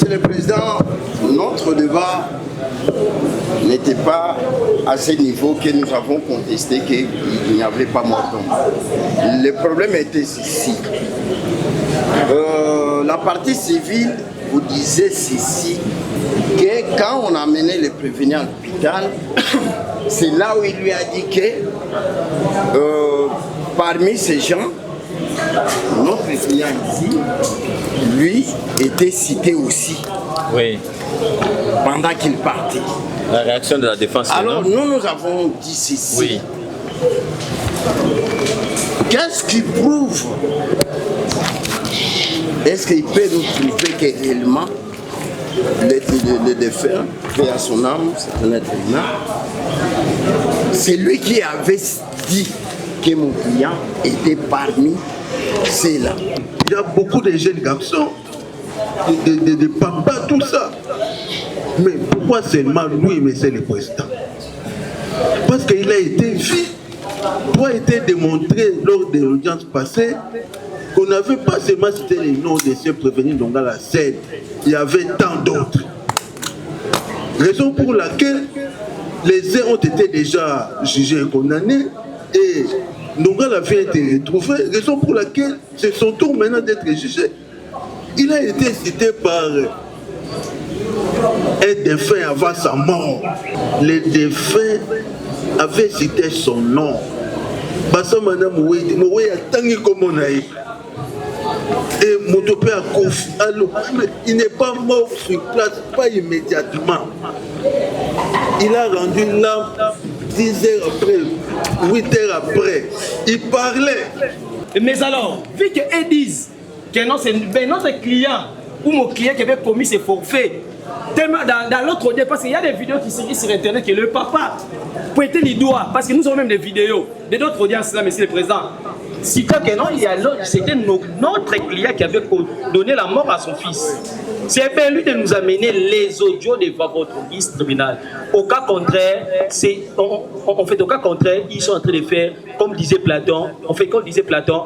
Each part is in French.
Monsieur le Président, notre débat n'était pas à ce niveau que nous avons contesté qu'il n'y avait pas mort d'homme. Le problème était ceci. La partie civile vous disait ceci, que quand on a amené le prévenu à l'hôpital, c'est là où il lui a dit que parmi ces gens, notre client ici, lui, était cité aussi. Oui. Pendant qu'il partait. La réaction de la défense. Alors nous avons dit ceci. Oui. Qu'est-ce qui prouve? Est-ce qu'il peut nous prouver que réellement le défunt, fait à son âme, c'est un être humain, c'est lui qui avait dit que mon client était parmi ceux-là. Il y a beaucoup de jeunes garçons, de papas, tout ça. Mais pourquoi seulement lui, monsieur le président? Parce qu'il a été vu, tout a été démontré lors de l'audience passée qu'on n'avait pas seulement cité les noms de ceux prévenus dans la scène, il y avait tant d'autres. Raison pour laquelle les uns ont été déjà jugés et condamnés et Ndongal avait été retrouvé, raison pour laquelle c'est son tour maintenant d'être jugé. Il a été cité par un défunt avant sa mort. Le défunt avait cité son nom. Bassa madame Moué a tangi comme on a eu. Et Motopé a confié. Il n'est pas mort sur place, pas immédiatement. Il a rendu l'âme 10 heures après, 8 heures après. Il parlait. Mais alors, vu qu'ils disent que non, c'est notre client ou mon client qui avait commis ses forfaits, dans l'autre audio, parce qu'il y a des vidéos qui circulent sur Internet que le papa pointait les doigts, parce que nous avons même des vidéos de d'autres audiences là, monsieur le Président. Si tant que non, c'était notre client qui avait donné la mort à son fils. C'est bien lui de nous amener les audios devant votre liste tribunal. Au cas contraire, au cas contraire, ils sont en train de faire, comme disait Platon,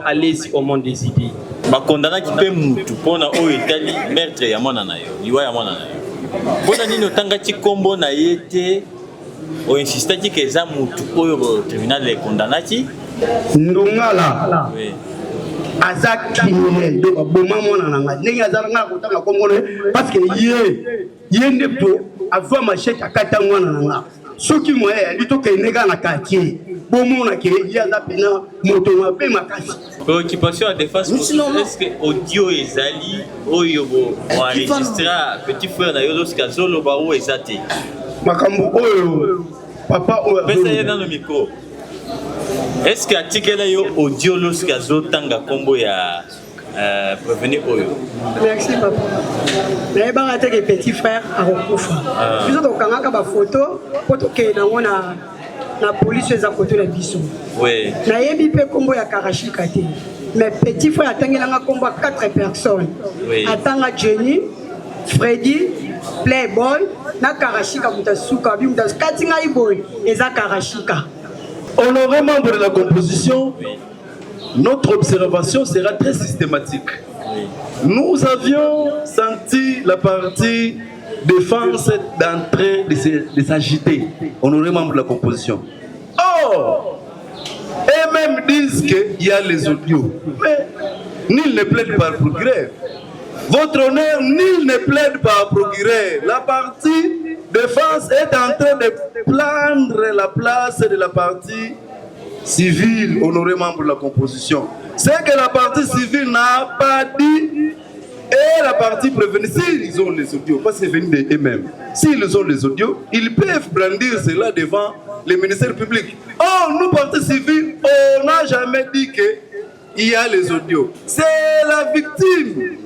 allez-y au monde des idées. Ma condamna qui peut moutou pour na o Italie meurtre ya mwana na yo, liwa ya mwana na yo. Bona nino tanga ti kombo na yete o insistaki que za moutou oyo tribunal le condamnati. Ndongala. Oui. Aza criminel donc boma mona nanga ndenge azalanga kotanga komone parce que ye ndepto avwa machette akata mwana nanga soki moye ali to kenega na quartier bomona ke yaza pena moto mabe makasi préoccupation à défense est-ce que audio ezali oyo bo enregistrer petit frère na yo lorsque zolo ba o ezate makambo oyo papa oyo pesa ye dans le micro. Est-ce que article yo audio lorsque azotanga kombo ya prévenu oyo? Merci papa. Mais ba raté que petit frère a recouffa. Biso to kangaka ba photo poto ke nango na police eza koto la biso. Oui. Na yebi pe kombo ya Karashika te. Mais petit frère atangelanga kombo 4 personnes. Oui. Atanga Jenny, Freddy, Playboy, na Karashika mutasuka bi mutaskatinga iboy eza Karashika. Honorés membres de la composition, notre observation sera très systématique. Nous avions senti la partie défense d'entrée de s'agiter. Honorés membres de la composition. Or, eux-mêmes disent qu'il y a les audios. Mais nul ne plaide par procureur. Votre honneur, nul ne plaide par procureur. La partie défense est en train de prendre la place de la partie civile, honoré membre de la composition. C'est que la partie civile n'a pas dit et la partie prévenue, s'ils ont les audios, pas c'est venu d'eux-mêmes, s'ils ont les audios, ils peuvent brandir cela devant les ministères publics. Oh, nous, partie civile, on n'a jamais dit qu'il y a les audios. C'est la victime.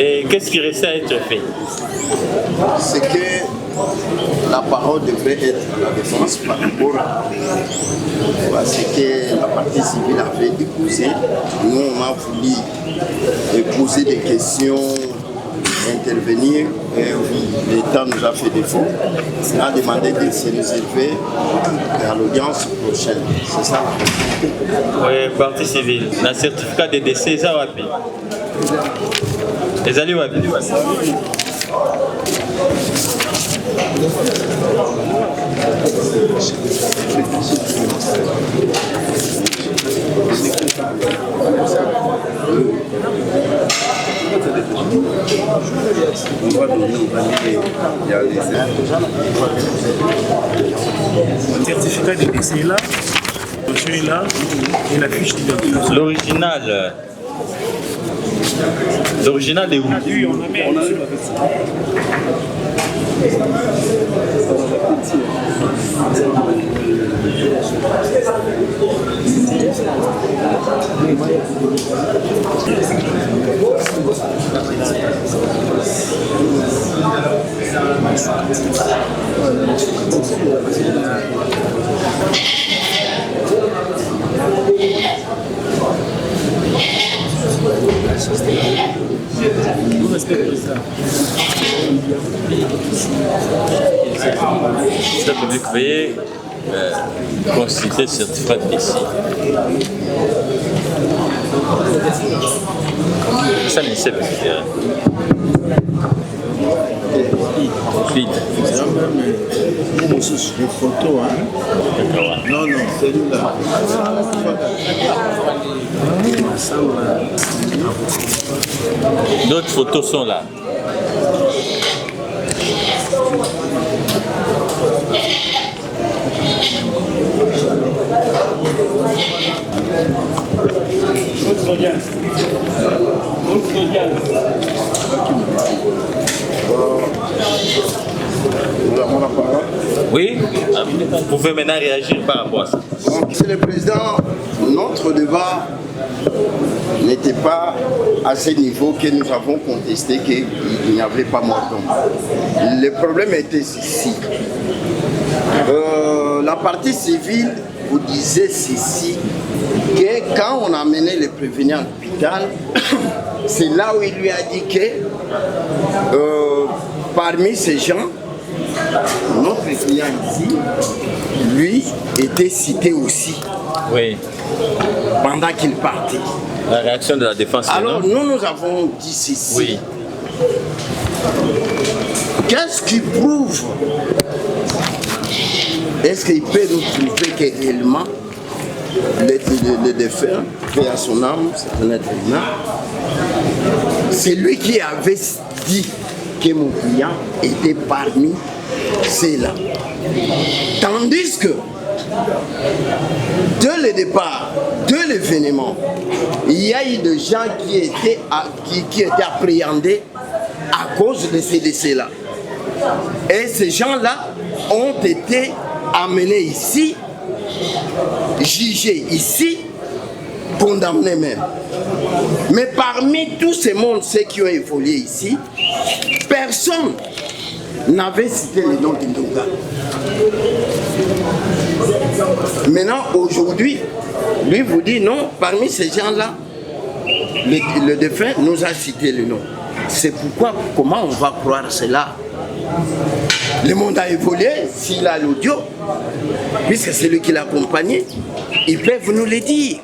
Et qu'est-ce qui restait à être fait? C'est que la parole devrait être la défense par rapport à ce que la partie civile avait déposé. Nous, on a voulu poser des questions, intervenir, et l'État nous a fait défaut. On a demandé de se réserver à l'audience prochaine. C'est ça la possibilité. Oui, partie civile. Le certificat de décès, ça va payer. Les alliés, ouais. Le certificat de décès là, celui-là, et la fiche d'identité. L'original. L'original est où? Oui, on a mis. Nous respectons ça. Ça public, veuillez consulter le certificat de décès. Ça ne sait pas faire. Vite. Les photos, hein? Non, non, celui-là. D'autres photos sont là. Oui, vous pouvez maintenant réagir par rapport à ça. Monsieur le Président, notre débat n'était pas à ce niveau que nous avons contesté qu'il n'y avait pas mort d'homme. Le problème était ceci. La partie civile vous disait ceci, que quand on a amené le prévenu à l'hôpital, c'est là où il lui a dit que parmi ces gens, notre client ici, lui, était cité aussi. Oui. Pendant qu'il partait. La réaction de la défense. Alors nous avons dit ceci. Oui. Qu'est-ce qui prouve? Est-ce qu'il peut nous prouver que réellement le défunt, paix à son âme, c'est un être humain, c'est lui qui avait dit que mon client était parmi ceux-là. Tandis que, de le départ, de l'événement, il y a eu des gens qui étaient appréhendés à cause de ces décès-là. Et ces gens-là ont été amenés ici, jugés ici, condamnés même. Mais parmi tous ces mondes, ceux qui ont évolué ici, personne n'avait cité le nom d'Indonga. Maintenant, aujourd'hui, lui vous dit non, parmi ces gens-là, le défunt nous a cité le nom. C'est pourquoi, comment on va croire cela? Le monde a évolué, s'il a l'audio, puisque c'est lui qui l'a accompagné, ils peuvent nous le dire.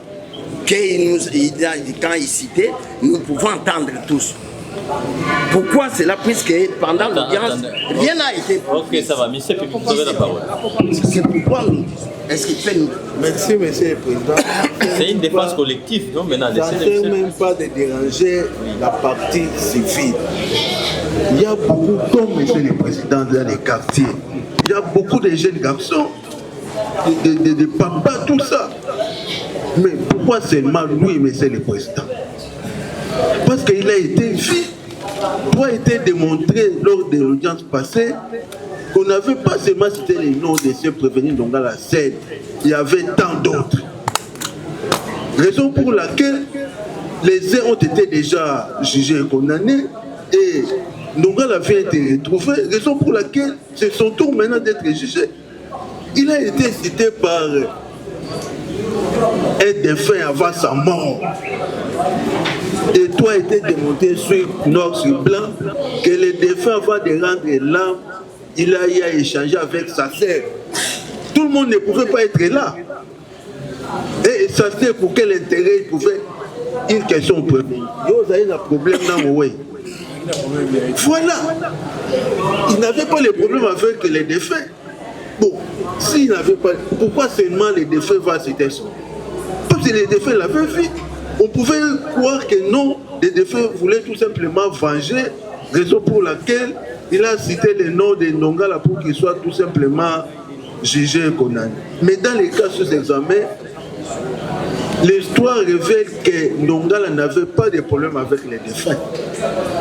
Quand il citait, nous pouvons entendre tous. Pourquoi cela? Puisque pendant l'audience, rien n'a été prouvé. Ok, ça va, monsieur, puis vous avez la parole. C'est pourquoi nous disons. Est-ce qu'il peut nous... Merci, monsieur le Président. C'est une défense collective, non? Maintenant, Ça ne même pas de déranger la partie civile. Il y a beaucoup, comme monsieur le Président dans les quartiers, il y a beaucoup de jeunes garçons, de papas, tout ça. Mais pourquoi seulement lui, monsieur le Président? Parce qu'il a été vu, tout a été démontré lors de l'audience passée, On n'avait pas seulement cité les noms de ces prévenus dans la scène, il y avait tant d'autres. Raison pour laquelle les uns ont été déjà jugés et condamnés et Ndongal avait été retrouvé. Raison pour laquelle c'est son tour maintenant d'être jugé. Il a été cité par un défunt avant sa mort. Et toi a été démonté sur noir sur blanc que le défunt avant de rendre l'âme, il a échangé avec sa sœur. Tout le monde ne pouvait pas être là. Et sa sœur, pour quel intérêt il pouvait? Une question première. Vous avez un problème dans mon way. Voilà. Il n'avait pas les problèmes avec les défunts. Bon, s'il n'avait pas, pourquoi seulement les défunts vont citer ça? Parce que les défunts l'avaient fait. On pouvait croire que non, les défunts voulaient tout simplement venger, raison pour laquelle il a cité le nom de Ndongala pour qu'il soit tout simplement jugé et condamné. Mais dans les cas sous examen, l'histoire révèle que Ndongala n'avait pas de problème avec les défunts.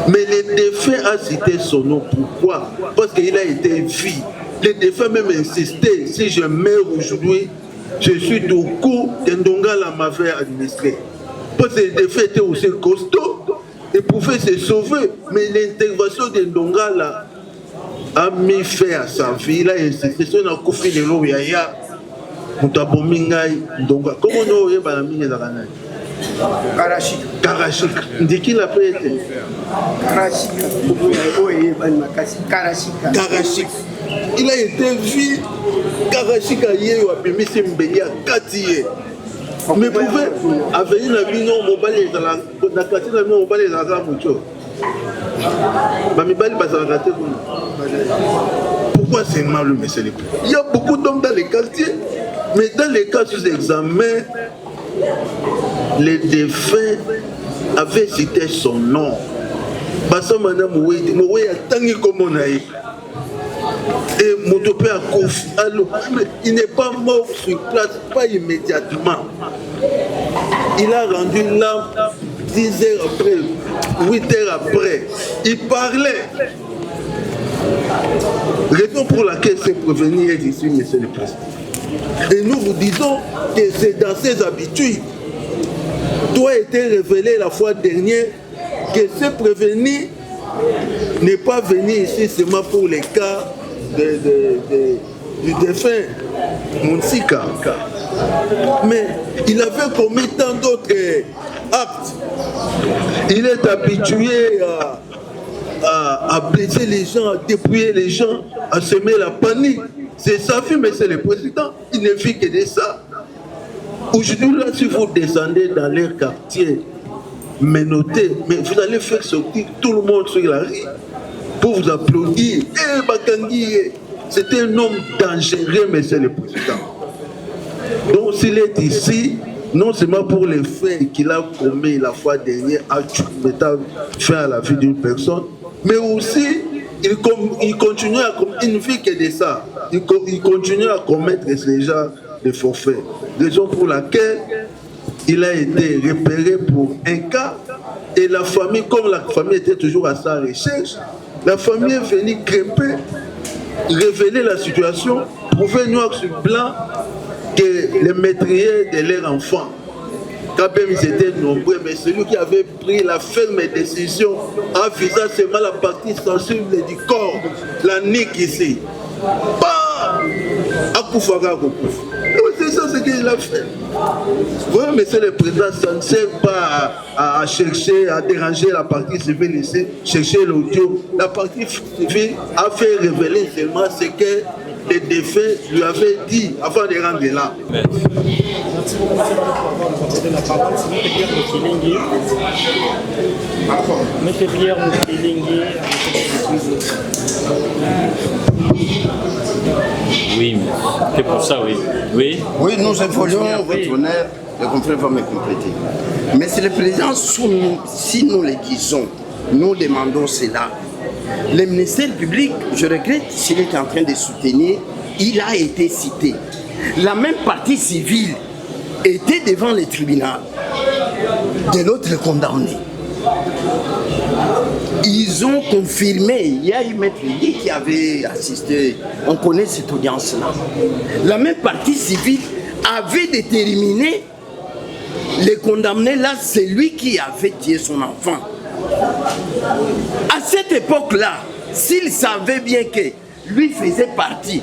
Mais les défunts a cité son nom. Pourquoi? Parce qu'il a été vu. Les défunts même insistaient, si je meurs aujourd'hui, je suis au coup que Ndongala m'avait administré. Parce que les défunts étaient aussi costauds, ils pouvaient se sauver. Mais l'intervention de Ndongala a mis fin à sa vie. Il a insisté, si on a confié les lois, Ndongala. Comment on a eu la mine Karachik. Ndiki l'a pas été. Karachik. Il a été vu. Karachik a eu à Bimisi Mbeli à Katiye. Mais pouvait avec une amie non mobile dans la quartier de la mobile dans la moto. Bamibali passe à la quartier. Pourquoi c'est mal le monsieur? Il y a beaucoup d'hommes dans les quartiers, mais dans les cas sous examen, les défunts avaient cité son nom. Parce que madame Moué a tangué comme on a eu. Et Motopé a confié. Il n'est pas mort sur place, pas immédiatement. Il a rendu l'âme 10 heures après, 8 heures après. Il parlait. Raison pour laquelle c'est prévenu est ici, monsieur le président. Et nous vous disons que c'est dans ses habitudes. Doit être révélé la fois dernière que ce prévenu n'est pas venu ici seulement pour les cas du défunt Monsika. Mais il avait commis tant d'autres actes. Il est habitué à blesser les gens, à dépouiller les gens, à semer la panique. C'est sa vie, mais c'est le président. Il ne vit que de ça. Aujourd'hui, là, si vous descendez dans leur quartier, menotté, mais vous allez faire sortir tout le monde sur la rue pour vous applaudir. Eh, Bakangi, c'était un homme dangereux, mais c'est le président. Donc, s'il est ici, non seulement pour les faits qu'il a commis la fois dernière, à mettre fin à la vie d'une personne, mais aussi, il continue à commettre, il ne vit que de ça. Il continue à commettre ces genres de forfaits. Raison pour laquelle il a été repéré pour un cas et la famille, comme la famille était toujours à sa recherche, la famille est venue crêper, révéler la situation, prouver noir sur blanc que les meurtriers de leur enfant, quand même ils étaient nombreux, mais celui qui avait pris la ferme décision en visant seulement la partie sensible du corps, la nique ici. Bah, c'est ça ce qu'il a fait. Voilà, monsieur le président, ça ne sert pas à chercher, à déranger la partie civile ici, chercher l'audio. La partie civile a fait révéler seulement ce que les défunts lui avaient dit avant de rendre là. Merci beaucoup, monsieur la parole. Monsieur Pierre Moukilingi. Oui, c'est pour ça, oui. Oui, oui, nous évoluons, votre honneur, le confrère va me compléter. Mais c'est le président, si nous le disons, nous demandons cela. Le ministère public, je regrette, s'il est en train de soutenir, il a été cité. La même partie civile était devant le tribunal de l'autre condamné. ils ont confirmé, il y a eu Maître Lee qui avait assisté, on connaît cette audience-là. La même partie civile avait déterminé les condamnés là, c'est lui qui avait tué son enfant. À cette époque-là, s'il savait bien que lui faisait partie,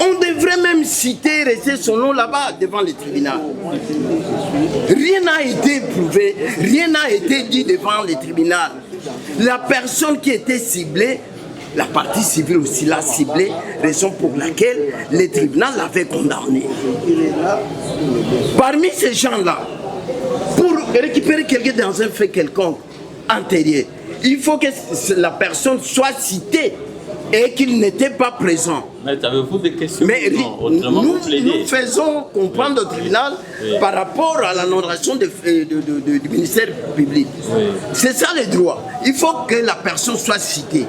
on devrait même citer, rester son nom là-bas devant le tribunal. Rien n'a été prouvé, rien n'a été dit devant le tribunal. La personne qui était ciblée, la partie civile aussi l'a ciblée, raison pour laquelle le tribunal l'avait condamné. Parmi ces gens-là, pour récupérer quelqu'un dans un fait quelconque antérieur, il faut que la personne soit citée et qu'il n'était pas présent. Mais avez-vous des questions? Mais nous faisons comprendre au tribunal par rapport à la narration du ministère public. Oui. C'est ça le droit. Il faut que la personne soit citée.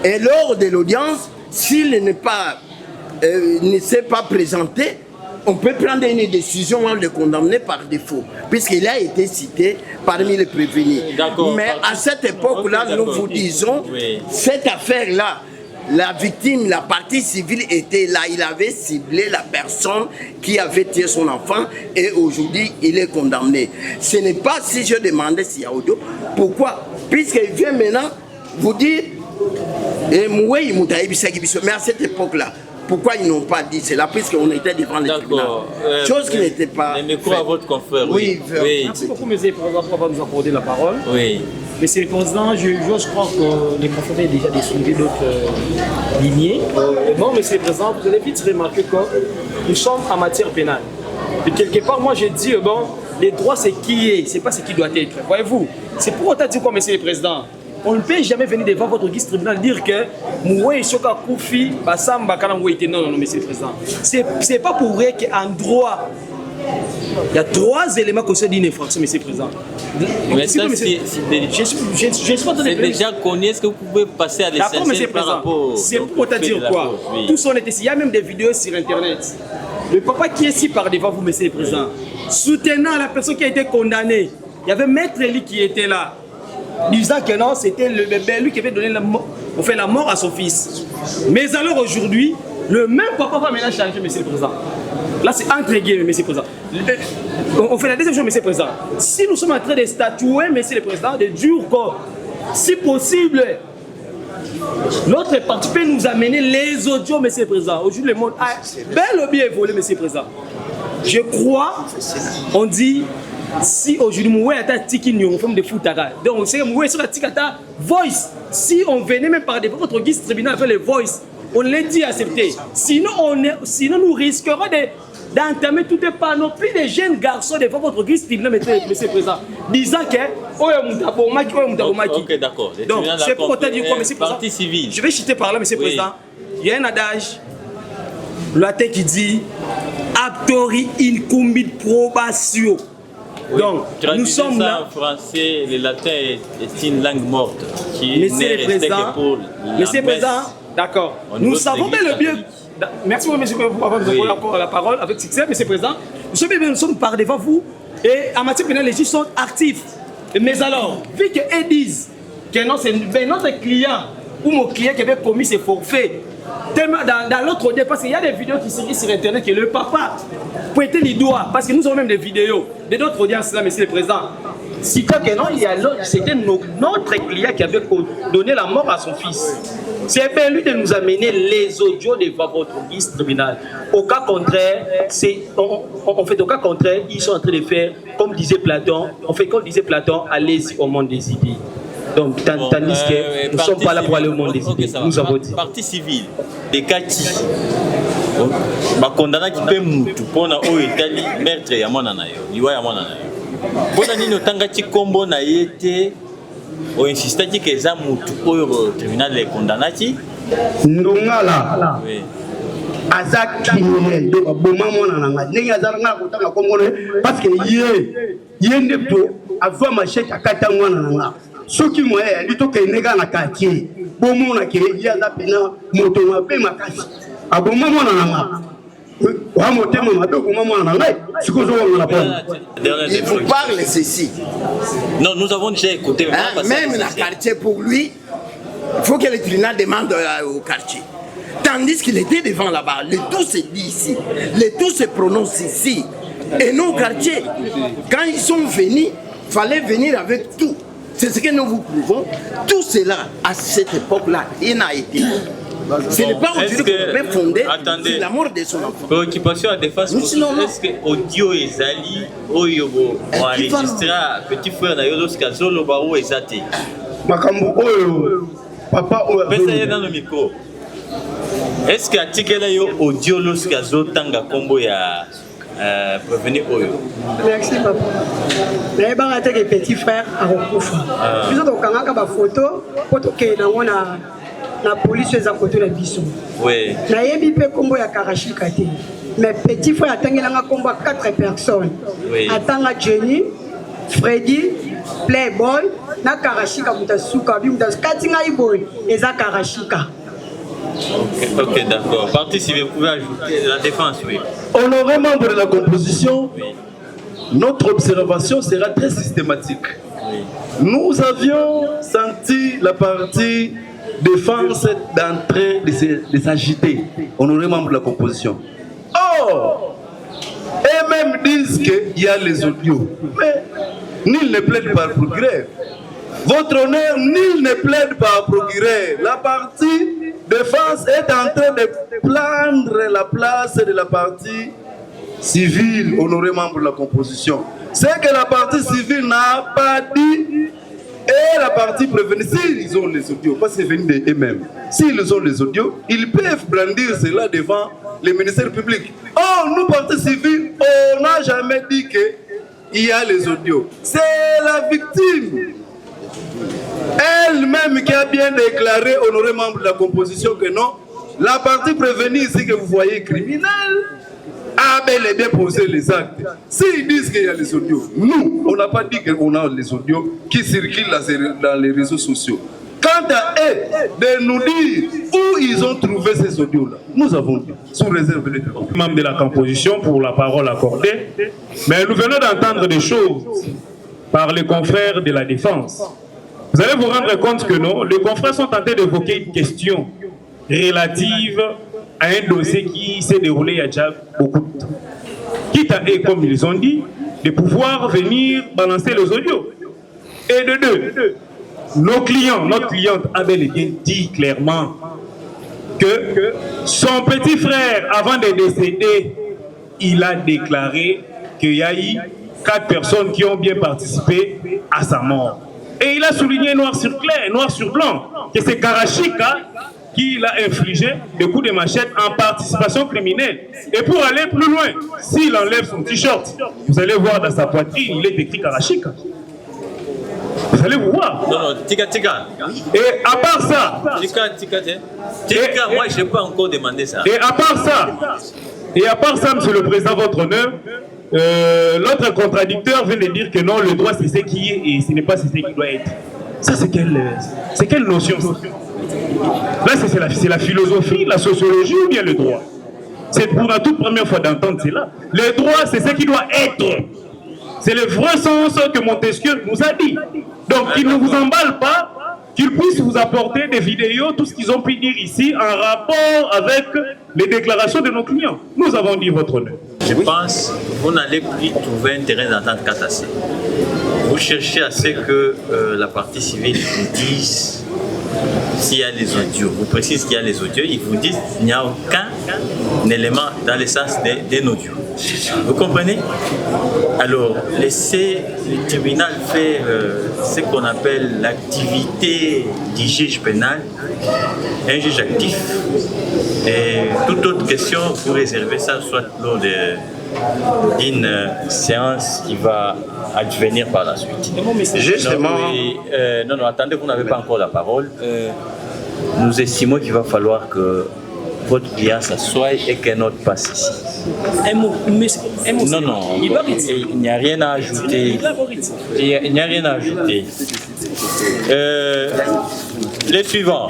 Et lors de l'audience, s'il ne s'est pas présenté, on peut prendre une décision en le condamner par défaut, puisqu'il a été cité parmi les prévenus. Mais à cette époque-là, nous vous disons, cette affaire-là, la victime, la partie civile était là, il avait ciblé la personne qui avait tué son enfant et aujourd'hui il est condamné. Ce n'est pas si je demandais s'il y a audio. Pourquoi? Puisqu'il vient maintenant vous dire, mais à cette époque-là, pourquoi ils n'ont pas dit cela? Puisqu'on était devant le tribunal. Chose qui n'était pas. Le micro à votre confrère. Oui. Merci beaucoup, monsieur le Président, pour nous accorder la parole. Oui. Monsieur le Président, je crois que les confrères ont déjà décidé d'autres lignées. Bon, monsieur le Président, vous allez vite remarquer que nous sommes en matière pénale. Et quelque part, moi, j'ai dit, bon, les droits, c'est qui est, c'est pas ce qui doit être. Voyez-vous, c'est pour autant dire quoi, monsieur le Président? On ne peut jamais venir devant votre guise tribunal dire que Moué Soka Koufi, Bassamba Kalamoué était non, monsieur le Président. C'est pas pour vrai qu'en droit, il y a 3 éléments qu'on se dit une infraction, monsieur le Président. Mais ça, c'est déjà connu. Est-ce que vous pouvez passer à l'essentiel par rapport? C'est pour te dire quoi? Tous on était ici. Il y a même des vidéos sur Internet. Le papa qui est ici par devant vous, monsieur le Président, soutenant la personne qui a été condamnée. Il y avait Maître Eli qui était là, disant que non, c'était le bébé, lui qui avait donné la mort à son fils. Mais alors aujourd'hui, le même papa va maintenant changer, monsieur le Président. Là, c'est entre guillemets, monsieur le Président. On fait la deuxième chose, monsieur le Président. Si nous sommes en train de statuer, monsieur le Président, de dur corps, si possible, notre parti peut nous amener les audios, monsieur le Président. Aujourd'hui, le monde a bel ou bien évolué, monsieur le Président. Je crois, on dit, si aujourd'hui, Moué a tiki nous, on fait des foutagas. Donc, on sait que Moué sur la tikata voice. Si on venait même par devant votre guise tribunal faire les voice, on l'a dit accepter. Sinon, nous risquerons d'entamer tout un panneau, plus de jeunes garçons devant votre guise tribunal, monsieur le Président, disant que ok, d'accord. Donc, c'est pour te dire quoi, monsieur le Président? Partie civile. Je vais chuter par là, monsieur le Président. Il y a un adage, la tête qui dit Aptori incumbi probation. Donc, nous sommes là. En français, le latin est une langue morte qui Monsieur le Président, monsieur le Président, d'accord. Nous savons bien le bien. Merci beaucoup, monsieur, pour avoir la parole avec succès, monsieur le Président. Nous sommes par devant vous et en matière pénale, les juges sont actifs. Mais alors, vu qu'ils disent que non, c'est notre client ou mon client qui avait commis ses forfaits, tellement dans l'autre audio, parce qu'il y a des vidéos qui circulent sur Internet que le papa pointait les doigts, parce que nous avons même des vidéos de d'autres audiences là, monsieur le Président. Si que non, c'était notre client qui avait donné la mort à son fils. C'est bien lui de nous amener les audios devant votre guise tribunal. Au cas contraire, au cas contraire, ils sont en train de faire, comme disait Platon, allez-y au monde des idées. Donc, tandis que nous ne sommes pas là pour aller au monde des idées. Nous avons dit. Partie civile, des Kati, condamné qui peut moutou pour na Oetali, meurtre ya mwana na yo, liwa ya mwana na yo. Pona nini otangaki kombo na yete, o insistaki que za moutou oyo tribunal le condamnaki. Ndongala. Oui. Aza criminel donc boma mwana nanga ndenge azaranga kotanga kombo parce que ye ndepto avwa machete akata mwana nanga. Soki moye ali to kenega na quartier bomona ke yaza pena moto mabe makasi aboma mwana nanga wa motema mabe ko mwana nanga sikozo na pona. Il vous parle ceci. Non, nous avons déjà écouté même la quartier pour lui Il faut que le tribunal demande au quartier. Tandis qu'il était devant là-bas, le tout se dit ici, le tout se prononce ici. Et nos quartiers, quand ils sont venus, il fallait venir avec tout. C'est ce que nous vous prouvons. Tout cela, à cette époque-là, il n'a été. Ce n'est pas aujourd'hui qu'on peut fonder sur la mort de son enfant. Préoccupation à défense, est-ce que audio ezali oyobo enregistra petit frère na yo lorsqu'il zoloba ou ezate makambo oyo papa oyo pesa dans le micro. Est-ce que atikela yo audio lorsqu'il zotanga kombo ya prévenir oyo? Merci papa. Mais ba ate ke petit frère a recouvert. Biso to kangaka ba photo poto ke nango na police eza côté la biso. Oui. Na yebi pe kombo ya Karashika te. Mais petit frère atangelanga kombo 4 personnes. Oui. Atanga Jenny, Freddy, Playboy, na Karashika mutasuka bi mutaskatinga iboy eza Karashika. Ok, d'accord. Partie civile, vous pouvez ajouter la défense, oui. Honorés membres de la composition, Oui. notre observation sera très systématique. Oui. Nous avions senti la partie défense d'entrée de s'agiter, honorés membres de la composition. Or, et même disent qu'il y a les audios. Mais nul ne plaide par procureur. Votre honneur, nul ne plaide par procureur. La partie défense est en train de prendre la place de la partie civile, honorés membres de la composition. C'est que la partie civile n'a pas dit. Et la partie prévenue, s'ils ont les audios, parce que c'est venu d'eux-mêmes, s'ils ont les audios, ils peuvent brandir cela devant les ministères publics. Oh, nous, partie civile, on n'a jamais dit qu'il y a les audios. C'est la victime elle-même qui a bien déclaré, honoré membre de la composition, que non, la partie prévenue ici que vous voyez criminelle, a bel et bien posé les actes. S'ils disent qu'il y a les audios, nous, on n'a pas dit qu'on a les audios qui circulent dans les réseaux sociaux. Quant à eux, de nous dire où ils ont trouvé ces audios-là, nous avons dit, sous réserve de droits. Membre de la composition pour la parole accordée, mais nous venons d'entendre des choses par les confrères de la défense. Vous allez vous rendre compte que non, les confrères sont tentés d'évoquer une question relative à un dossier qui s'est déroulé il y a déjà beaucoup de temps. Quitte à, et comme ils ont dit, de pouvoir venir balancer les audios. Et de deux, nos clients, notre cliente a bel et bien dit clairement que son petit frère, avant de décéder, il a déclaré qu'il y a eu 4 personnes qui ont bien participé à sa mort. Et il a souligné noir sur clair, noir sur blanc, que c'est Karashika qui l'a infligé des coups de machette en participation criminelle. Et pour aller plus loin, s'il enlève son t-shirt, vous allez voir dans sa poitrine, il est écrit Karashika. Vous allez vous voir. Non, tika. Et à part ça, Tika, moi je n'ai pas encore demandé ça. Et à part ça, monsieur le président, votre honneur, l'autre contradicteur vient de dire que non, le droit c'est ce qui est et ce n'est pas ce qui doit être. Ça c'est quelle notion ça? Là c'est la philosophie, la sociologie ou bien le droit? C'est pour la toute première fois d'entendre cela. Le droit c'est ce qui doit être. C'est le vrai sens que Montesquieu nous a dit. Donc qu'il ne vous emballe pas, qu'ils puissent vous apporter des vidéos, tout ce qu'ils ont pu dire ici en rapport avec les déclarations de nos clients. Nous avons dit votre honneur. Je pense que vous n'allez plus trouver un terrain d'entente cassé. Vous cherchez à ce que la partie civile vous dise s'il y a les audios. Vous précisez qu'il y a les audios, ils vous disent qu'il n'y a aucun élément dans le sens d'un audio. Vous comprenez? Alors, laissez le tribunal faire ce qu'on appelle l'activité du juge pénal, un juge actif. Et toute autre question, vous réservez ça soit lors d'une séance qui va advenir par la suite. Justement. Non, attendez, vous n'avez pas encore la parole. Nous estimons qu'il va falloir que votre client s'assoie et qu'un autre passe ici. Non, il n'y a rien à ajouter. Il n'y a rien à ajouter. Les suivants.